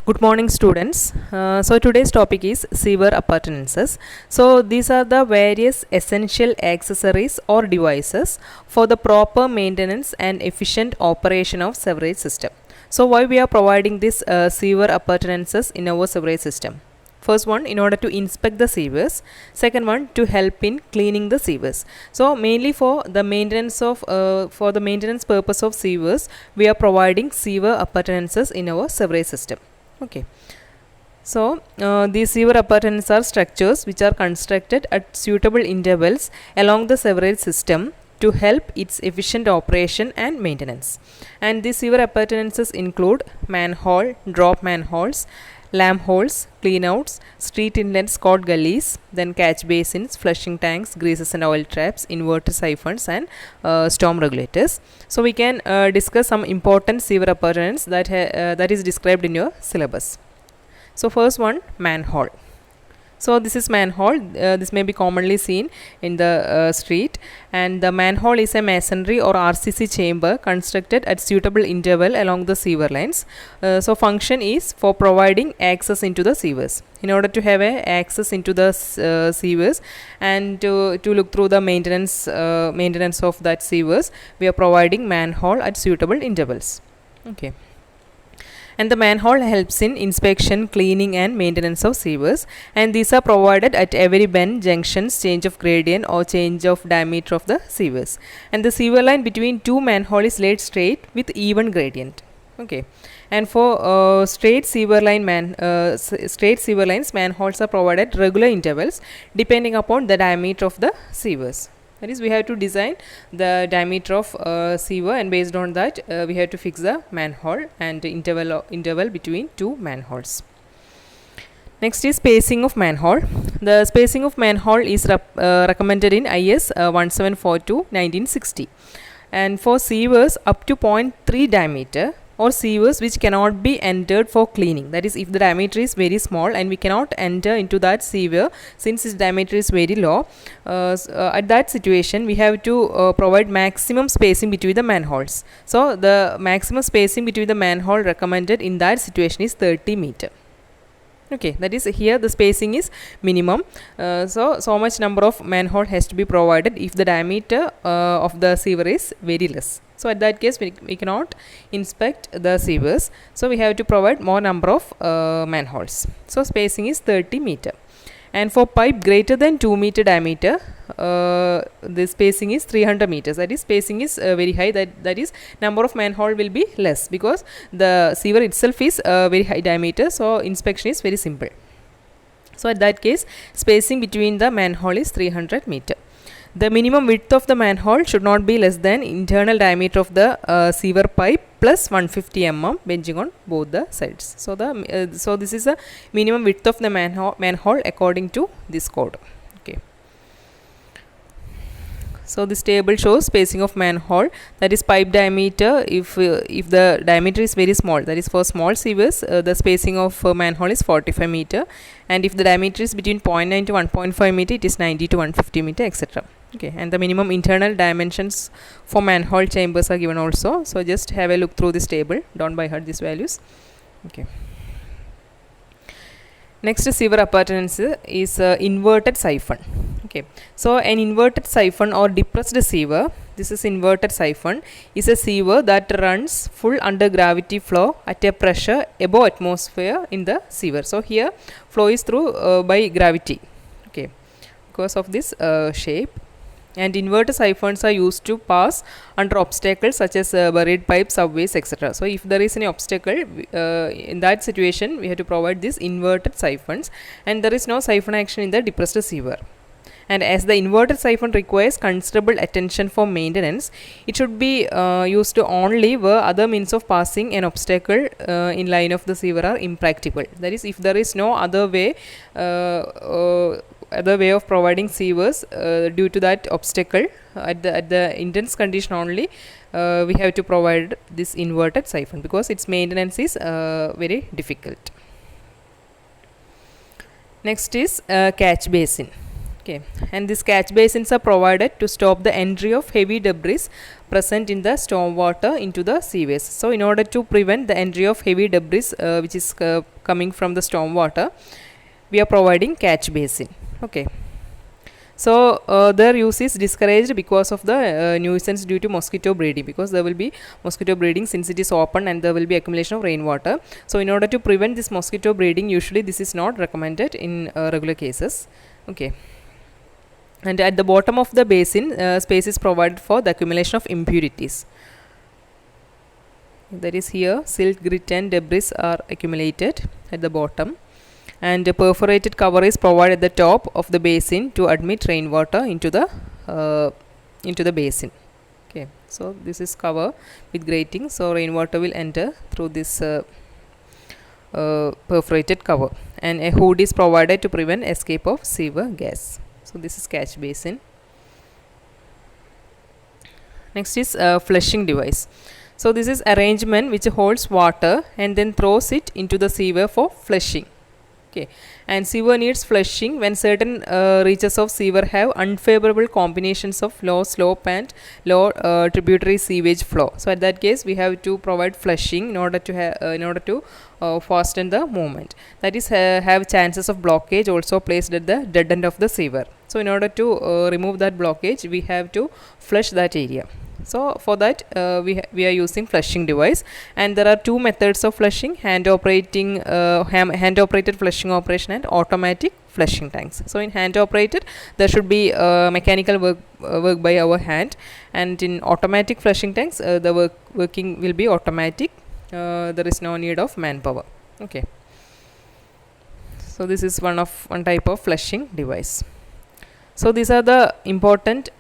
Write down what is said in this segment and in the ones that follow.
Good morning, students. So today's topic is sewer appurtenances. So these are the various essential accessories or devices for the proper maintenance and efficient operation of sewerage system. So why we are providing this sewer appurtenances in our sewerage system? First one, in order to inspect the sewers. Second one, to help in cleaning the sewers. So mainly for the maintenance purpose of sewers, we are providing sewer appurtenances in our sewerage system. Okay. So these sewer appurtenances are structures which are constructed at suitable intervals along the sewerage system to help its efficient operation and maintenance. And these sewer appurtenances include manhole, drop manholes, lamp holes, cleanouts, street inlets called gullies, then catch basins, flushing tanks, greases and oil traps, inverter siphons, and storm regulators. So we can discuss some important sewer appurtenances that is described in your syllabus. So first one, manhole. So this is manhole. This may be commonly seen in the street, and the manhole is a masonry or RCC chamber constructed at suitable interval along the sewer lines. So function is for providing access into the sewers. In order to have a access into the sewers and to look through the maintenance of that sewers, we are providing manhole at suitable intervals. Okay. And the manhole helps in inspection, cleaning and maintenance of sewers, and these are provided at every bend, junctions, change of gradient or change of diameter of the sewers. And the sewer line between two manhole is laid straight with even gradient. Okay. And for straight sewer lines, manholes are provided regular intervals depending upon the diameter of the sewers. That is, we have to design the diameter of sewer, and based on that we have to fix the manhole and interval between two manholes. Next is spacing of manhole. The spacing of manhole is recommended in IS 1742/1960, and for sewers up to 0.3 diameter or sewers which cannot be entered for cleaning, that is, if the diameter is very small and we cannot enter into that sewer since its diameter is very low, at that situation we have to provide maximum spacing between the manholes. So the maximum spacing between the manhole recommended in that situation is 30 meter. Okay, that is, here the spacing is minimum. So much number of manhole has to be provided if the diameter of the sewer is very less. So at that case we cannot inspect the sewers, so we have to provide more number of manholes. So spacing is 30 meter. And for pipe greater than 2 meter diameter, the spacing is 300 meters. That is, spacing is very high. That is, number of manhole will be less because the sewer itself is very high diameter. So inspection is very simple. So at that case, spacing between the manhole is 300 meter. The minimum width of the manhole should not be less than internal diameter of the sewer pipe plus 150 mm bending on both the sides. So so this is the minimum width of the manhole according to this code. Okay. So this table shows spacing of manhole, that is pipe diameter. If the diameter is very small, that is for small sewers, the spacing of manhole is 45 meter, and if the diameter is between 0.9 to 1.5 meter, it is 90 to 150 meter, etc. Okay, and the minimum internal dimensions for manhole chambers are given also. So just have a look through this table, don't by heart these values. Okay. Next sewer appurtenance is inverted siphon. Okay, so an inverted siphon or depressed sewer, this is inverted siphon, is a sewer that runs full under gravity flow at a pressure above atmosphere in the sewer. So here flow is through by gravity. Okay, because of this shape. And inverted siphons are used to pass under obstacles such as buried pipes, subways, etc. So if there is any obstacle, in that situation we have to provide these inverted siphons, and there is no siphon action in the depressed sewer. And as the inverted siphon requires considerable attention for maintenance, it should be used only where other means of passing an obstacle in line of the sewer are impracticable. That is, if there is no other way of providing sewers due to that obstacle, at the intense condition only we have to provide this inverted siphon because its maintenance is very difficult. Next is catch basin. Okay, and these catch basins are provided to stop the entry of heavy debris present in the stormwater into the seaways. So in order to prevent the entry of heavy debris which is coming from the stormwater, we are providing catch basin. Okay, so their use is discouraged because of the nuisance due to mosquito breeding, because there will be mosquito breeding since it is open and there will be accumulation of rainwater. So in order to prevent this mosquito breeding, usually this is not recommended in regular cases. Okay, and at the bottom of the basin space is provided for the accumulation of impurities. That is, here silt, grit and debris are accumulated at the bottom, and a perforated cover is provided at the top of the basin to admit rainwater into the basin. Okay, so this is cover with grating, so rainwater will enter through this perforated cover, and a hood is provided to prevent escape of sewer gas. So this is catch basin. Next is flushing device. So this is arrangement which holds water and then throws it into the sewer for flushing. Okay, and sewer needs flushing when certain reaches of sewer have unfavorable combinations of low slope and low tributary sewage flow. So at that case, we have to provide flushing in order to fasten the movement. That is, have chances of blockage also placed at the dead end of the sewer. So in order to remove that blockage, we have to flush that area. So for that we are using flushing device, and there are two methods of flushing: hand operated flushing operation and automatic flushing tanks. So in hand operated, there should be mechanical work by our hand, and in automatic flushing tanks the working will be automatic. There is no need of manpower. Okay, so this is one type of flushing device. So these are the important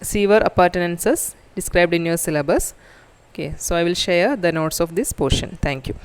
sewer appurtenances described in your syllabus. Okay, so I will share the notes of this portion. Thank you.